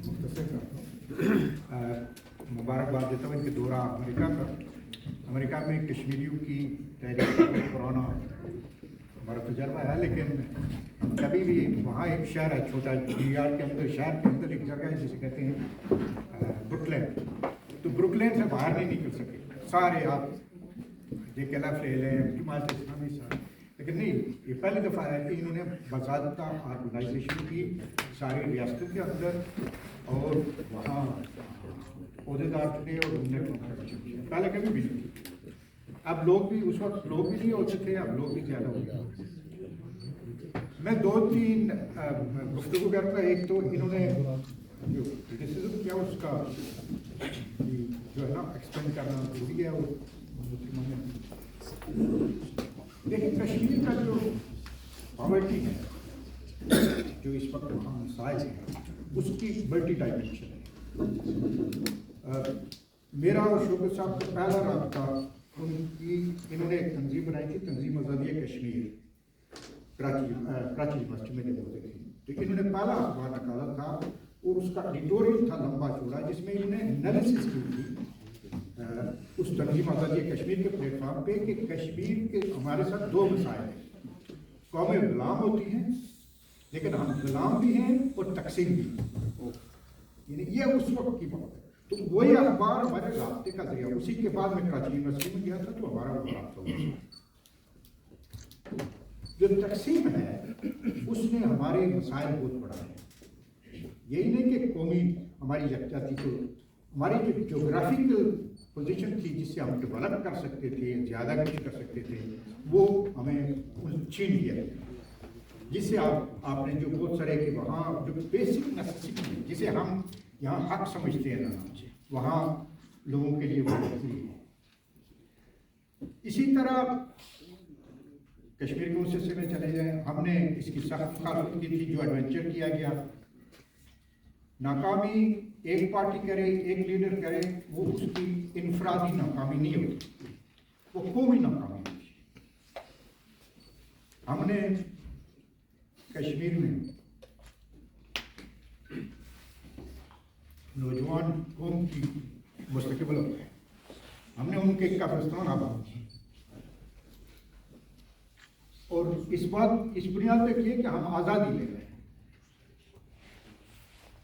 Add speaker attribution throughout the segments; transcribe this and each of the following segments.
Speaker 1: मुख्तसर मुबारकबाद देता हूँ इनके दौरा अमेरिका का। अमेरिका में कश्मीरियों की तहरीक बहुत पुराना हमारा तजर्बा है, लेकिन कभी भी वहाँ एक शहर है छोटा, न्यूयॉर्क के अंदर, शहर के अंदर एक जगह है जिसे कहते हैं ब्रुकलिन। तो ब्रुकलिन से बाहर नहीं निकल सके सारे, आप ये कैलाफ ले लें, जमात इस्लामी सारे, लेकिन नहीं, ये पहली दफ़ा है कि इन्होंने बाकायदा ऑर्गेनाइजेशन की सारी रियासतों के अंदर, और वहाँ अहदेदार थे और उनने पहले कभी भी नहीं। अब लोग भी, उस वक्त लोग भी नहीं होते थे, अब लोग भी ज़्यादा हो गए। मैं दो तीन गुफ्तगू करूँगा। एक तो इन्होंने जो क्रिटिसिज्म किया उसका जो है ना एक्सप्लेन करना जरूरी है। और देखिए, कश्मीर का जो पॉवर्टी है, जो इस वक्त वहाँ मसाइल है, उसकी मल्टी डायमेंशन है। मेरा और शोकत साहब का पहला रब्ता उनकी, इन्होंने एक तंजीम बनाई थी, तंजीम आज़ादी कश्मीर, कराची यूनिवर्सिटी में होते थे। तो इन्होंने पहला अखबार निकाला था और उसका एडिटोरियल था लंबा चौड़ा, जिसमें इन्होंने एनालिसिस की थी उस तंजीम आज़ादी कश्मीर के प्लेटफॉर्म पे कि कश्मीर के हमारे साथ दो मसाइल हैं। कौमें गुलाम होती हैं, लेकिन हम गुलाम भी हैं और तकसीम भी, यानी ये उस वक्त की बात है। तो वही अखबार हमारे रास्ते का जरिया। उसी के बाद मैं कराची यूनिवर्सिटी में गया था, तो हमारा वो रास्ता हुआ। जो तकसीम है उसने हमारे मसाइल बहुत बढ़ाए। यही नहीं कि कौमी हमारी यकजाती को, हमारी जो जोग्राफिकल पोजीशन थी जिससे हम डेवलप कर सकते थे, ज़्यादा कुछ कर सकते थे, वो हमें छीन लिया। जिससे आपने जो बहुत सारे कि वहाँ जो बेसिक नेसेसिटी है, जिसे हम यहाँ हक समझते हैं ना, वहाँ लोगों के लिए वो जरूरी है। इसी तरह कश्मीर के उस हिस्से में चले जाएं, हमने इसकी सख्त मुखालफत की थी। जो एडवेंचर किया गया, नाकामी एक पार्टी करे, एक लीडर करे, वो उसकी इनफरादी नाकामी नहीं होती, वो कौमी नाकामी होती। हमने कश्मीर में नौजवान कौम की मुस्तकबिल, हमने उनके कब्रिस्तान आबाद किए, और इस बुनियाद पे किए कि हम आज़ादी ले रहे हैं।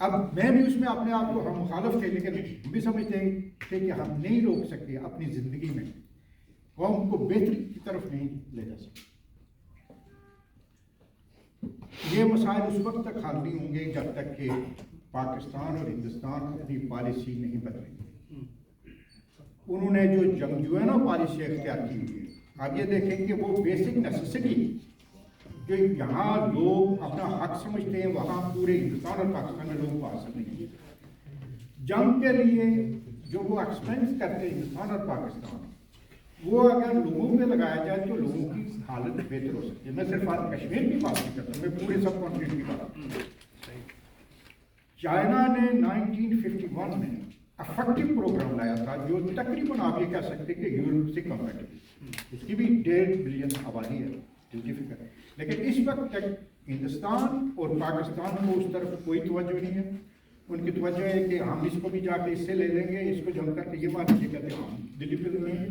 Speaker 1: अब मैं भी उसमें अपने आप को, हम मुखालिफ थे, लेकिन हम भी समझते थे कि हम नहीं रोक सकते अपनी ज़िंदगी में, कौम को बेहतरी की तरफ नहीं ले जा सकते। ये मसाइल उस वक्त तक हल नहीं होंगे जब तक कि पाकिस्तान और हिंदुस्तान अपनी पॉलिसी नहीं बदलेंगे। उन्होंने जो जंगजुआना पॉलिसी अख्तियार की हुई है, आप ये देखें कि वो बेसिक नेसेसिटी जो यहाँ लोग अपना हक समझते हैं, वहाँ पूरे हिंदुस्तान और पाकिस्तान में लोग हासिल नहीं है। जंग के लिए जो वो एक्सपेंस करते हैं हिंदुस्तान और पाकिस्तान, वो अगर लोगों पे लगाया जाए तो लोगों की हालत बेहतर हो सकती है। मैं सिर्फ आज कश्मीर की बात नहीं करता, मैं पूरे सब कॉन्टिनेंट की बात। चाइना ने 1951 में अफेक्टिव प्रोग्राम लाया था, जो तकरीबन आप ये कह सकते हैं कि यूरोप से कंपेरेटिव, उसकी भी 1.5 बिलियन आबादी है, लेकिन इस वक्त तक हिंदुस्तान और पाकिस्तान को उस तरफ कोई तवज्जो नहीं है। उनकी तवज्जो है कि हम इसको भी जाके इससे ले लेंगे, इसको जम करके ये बात नहीं कहते, हम दिल्ली पे लेंगे।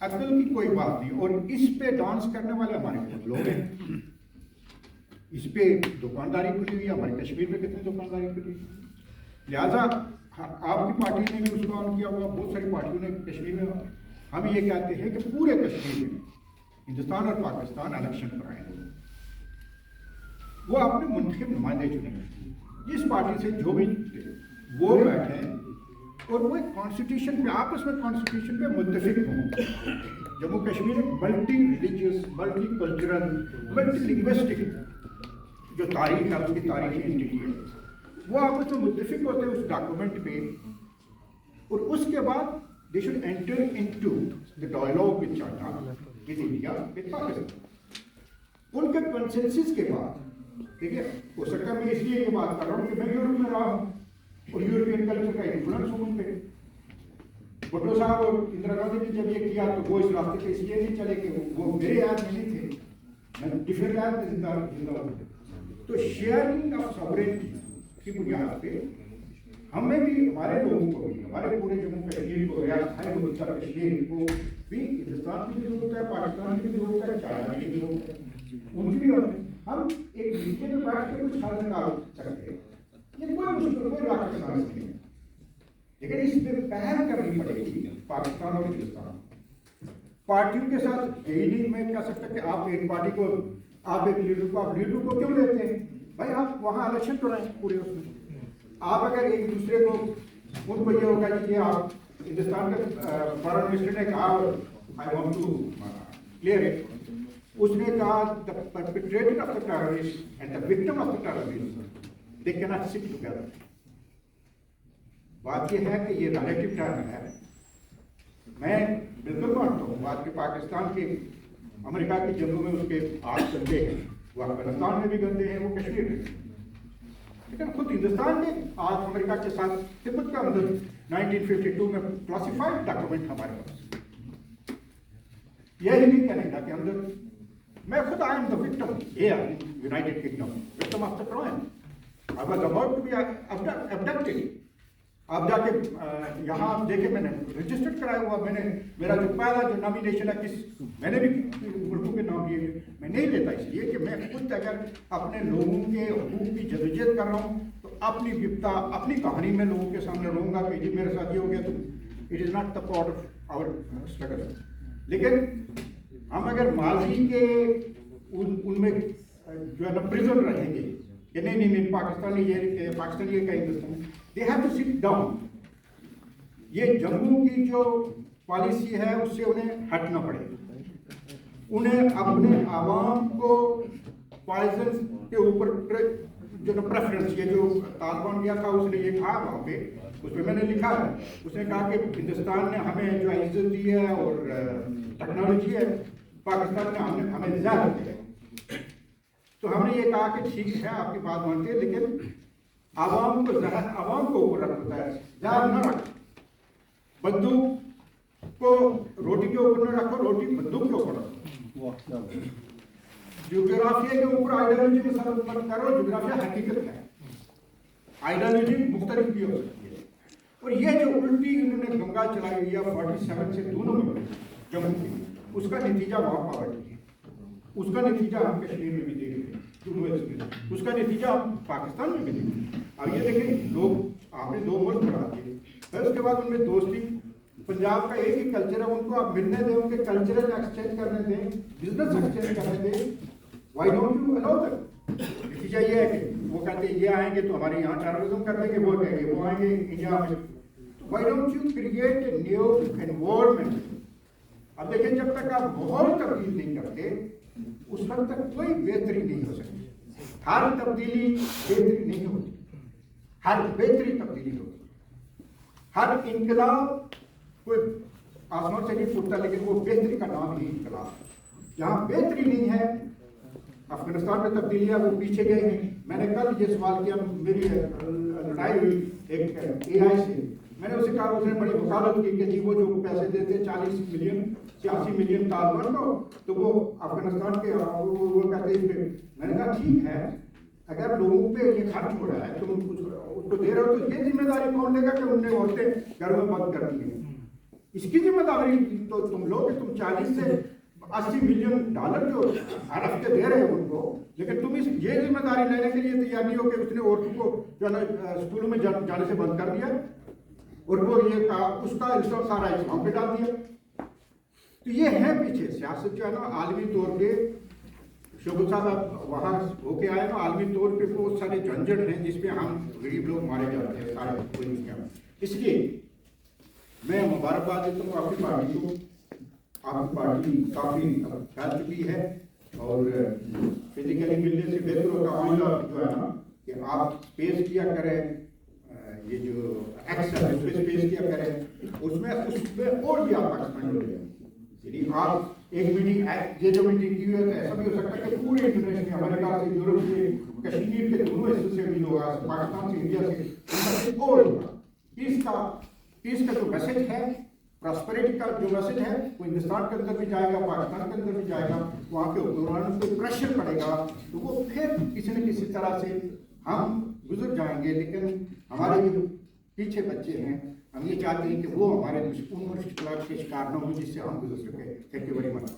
Speaker 1: अकल की कोई बात नहीं। और इस पे डांस करने वाले हमारे लोग हैं, इस पे दुकानदारी खुली हुई है। हमारे कश्मीर में कितनी दुकानदारी खुली हुई, लिहाजा आपकी पार्टी ने भी उसको ऑन किया होगा, बहुत सारी पार्टियों ने कश्मीर में। हम ये कहते हैं कि पूरे कश्मीर में हिंदुस्तान और पाकिस्तान इलेक्शन कराएं, वो अपने मुंतखब नुमाइंदे चुनेंगे, जिस पार्टी से जो भी वो बैठे, और वो एक कॉन्स्टिट्यूशन पे, आपस में कॉन्स्टिट्यूशन पे मुत्तफिक हों। जम्मू कश्मीर एक multi religious, multi cultural, multi linguistic जो तारीख है, उसकी तारीखी एंटिटी है, वो आपस में मुत्तफिक होते हैं उस डॉक्यूमेंट पे। और उसके बाद they should enter into the dialogue with China, with India, with Pakistan. उनके कंसेंसस के बाद, ठीक है, हो सकता है मैं इसलिए ये बात कर रहा हूँ कि मैं यूरोप में रहा हूँ और यूरोपियन कल्चर का इन्फ्लुएंस हो उन पे। भुट्टो साहब और इंदिरा गांधी ने जब ये किया तो वो इस रास्ते पे इसलिए नहीं चले कि वो मेरे याद में नहीं थे, मैं डिफरेंट याद में जिंदा हूँ। तो शेयरिंग ऑफ सॉवरेनिटी, की बुनियाद पे हमें भी, हमारे लोगों को भी, हमारे पूरे जम्मू कश्मीर को, रियासत उत्तर कश्मीर को भी हिंदुस्तान की भी जरूरत है, पाकिस्तान की भी जरूरत है, चाइना की भी जरूरत है, उनकी भी जरूरत है। हम एक नीचे में बैठ के कुछ हल निकाल सकते हैं, ये कोई मुश्किल, कोई रॉकेट साइंस नहीं है, लेकिन इस पर पहल करनी पड़ेगी पाकिस्तान और हिंदुस्तान। पार्टियों के साथ यही नहीं मैं कह सकता कि आप एक पार्टी को, आप एक लीडर को, आप लीडर को क्यों लेते हैं भाई, आप वहाँ इलेक्शन कराएं पूरे उसमें। आप अगर एक दूसरे को, उनको ये होगा कि ये आप हिंदुस्तान के फॉरेन मिनिस्टर ने कहा, I want to clear it, उसने कहा the perpetrator of the terrorist and the victim of the terrorist they can not sit together. बात ये है कि ये रिलेटिव टर्म है। मैं बिल्कुल मानता हूँ बात कि पाकिस्तान के, अमेरिका के जंगलों में उसके आग गंदे हैं, वो अफगानिस्तान में भी गंदे हैं, वो कश्मीर में, लेकिन खुद हिंदुस्तान ने आज अमेरिका के साथ तिब्बत का अंदर 1952 में क्लासिफाइड डॉक्यूमेंट हमारे पास, यही नहीं कनेडा के अंदर, मैं खुद I am the victim here in United Kingdom, victim of the crime, I was about to be abducted. आप जाके यहाँ देखे, मैंने रजिस्टर्ड कराया हुआ, मैंने मेरा जो पहला जो नॉमिनेशन है मैंने भी मुल्कों के नाम लिए, मैं नहीं लेता इसलिए कि मैं खुद अगर अपने लोगों के हकूक़ की जदोजहद कर रहा हूँ तो अपनी विपता, अपनी कहानी में लोगों के सामने रहूँगा कि जी मेरे साथ ये हो गया, तो it is not the part of our struggle. लेकिन हम अगर माजी के उनमें जो है ना प्रिजन रहेंगे कि नहीं पाकिस्तानी ये कहेंगे, they have to sit down. ये जम्मू की जो पॉलिसी है उससे उन्हें हटना पड़ेगा, उन्हें अपने आवाम को पॉइजन के ऊपर जो ना प्रेफरेंस, ये जो तालिबान गया था उसने ये कहा वहाँ पे, उसमें मैंने लिखा है, उसने कहा कि हिंदुस्तान ने हमें जो इज्जत दी है और टेक्नोलॉजी है, पाकिस्तान ने हमें ज़्यादा दिया है। तो हमने ये कहा कि ठीक है आपकी बात मानते हैं, लेकिन आवाम को ऊपर रखता है, ज़्यादा न रखो, बंदूक को रोटी के ऊपर न रखो, रोटी बंदूक के ऊपर रखो। जियोग्राफिया के ऊपर आइडियोलॉजी के साथ मत करो, जियोग्राफिया हकीकत है, आइडियोलॉजी मुख्तलिफ भी हो सकती है। और ये जो उल्टी इन्होंने गंगा चलाई हुई है 47 से दोनों में जम्मू की, उसका नतीजा वहाँ पॉवर्टी है, उसका नतीजा हम कश्मीर में भी देख रहे हैं, उसका नतीजा हम पाकिस्तान में भी देख रहे हैं। अब ये देखें, लोग आपने दो मुल्क बना दिए, फिर उसके बाद उनमें दोस्ती, पंजाब का एक ही कल्चर है, उनको आप मिलने दें, उनके कल्चरल एक्सचेंज करने दें, बिजनेस एक्सचेंज करने दें, why don't you allow that. नतीजा ये है कि वो कहते हैं ये आएंगे तो हमारे यहाँ टेररिज्म कर देंगे, वो कहेंगे वो आएंगे इंडिया में, तो why don't you create a new environment. अब देखें, जब तक आप माहौल तब्दील नहीं करते उस वक्त तक कोई बेहतरी नहीं हो सकती। हर तब्दीली बेहतरी नहीं होती, हर बेहतरी तब्दीली होती, हर इनकलाब कोई आसमान से नहीं फूटता, लेकिन वो बेहतरी का नाम ही इनकलाब। जहाँ बेहतरी नहीं है, अफगानिस्तान में तब्दीलियाँ वो पीछे गए हैं। मैंने कल ये सवाल किया, मेरी लड़ाई हुई एक AI से, मैंने उसे कहा, उसने बड़ी वकालत की कि जी वो जो पैसे देते 40 मिलियन 86 मिलियन तालिबान को, तो वो अफगानिस्तान के वो कहते हैं। मैंने कहा ठीक है, अगर लोगों पे ये खर्च हो रहा है तुम उसको दे रहे हो, तो ये जिम्मेदारी कौन लेगा कि उनने औरतें घर में बंद कर दी है? इसकी जिम्मेदारी तो तुम लोग, तुम 40 से 80 मिलियन डॉलर जो हर हफ्ते दे रहे हो उनको, लेकिन तुम ये जिम्मेदारी लेने के लिए तैयार नहीं हो कि उसने औरतों को जो है स्कूलों में जाने से बंद कर दिया और वो ये उसका इल्जाम सारा इस्लाम पे डाल दिया। तो ये है पीछे सियासत जो है ना, आलमी तौर पे शोभा साहब आप वहाँ होके आए ना, आलमी तौर पे बहुत सारे झंझट हैं जिसपे हम गरीब लोग मारे जाते हैं सारे कोई दुनिया में। इसलिए मैं मुबारकबाद देता हूँ आपकी पार्टी को, आपकी पार्टी काफ़ी फैल चुकी है और फिजिकली मिलने से बेहतर होता मामला जो है ना कि आप स्पेस किया करें, ये जो एक्स है उस पर स्पेस किया करें, उसमें और भी आप पाकिस्तान हो जाए। यदि आप एक मीटिंग, ये जो मीटिंग की हुई है, तो ऐसा भी हो सकता है कि पूरे इंटरनेशनल, अमेरिका से, यूरोप से, कश्मीर के दोनों हिस्से से भी लोग, पाकिस्तान से, इंडिया से, और पीस का जो मैसेज है, प्रॉस्पेरिटी का जो मैसेज है, वो हिंदुस्तान के अंदर भी जाएगा, पाकिस्तान के अंदर भी जाएगा। वहाँ के हुक्मरानों को प्रेशर पड़ेगा तो वो फिर किसी न किसी तरह से हम गुजर जाएंगे, लेकिन हमारे जो पीछे बच्चे हैं, हम ये चाहते हैं कि वो हमारे उन मुश्किलात के शिकार न हो जिससे हम गुजर सके। Thank you very much.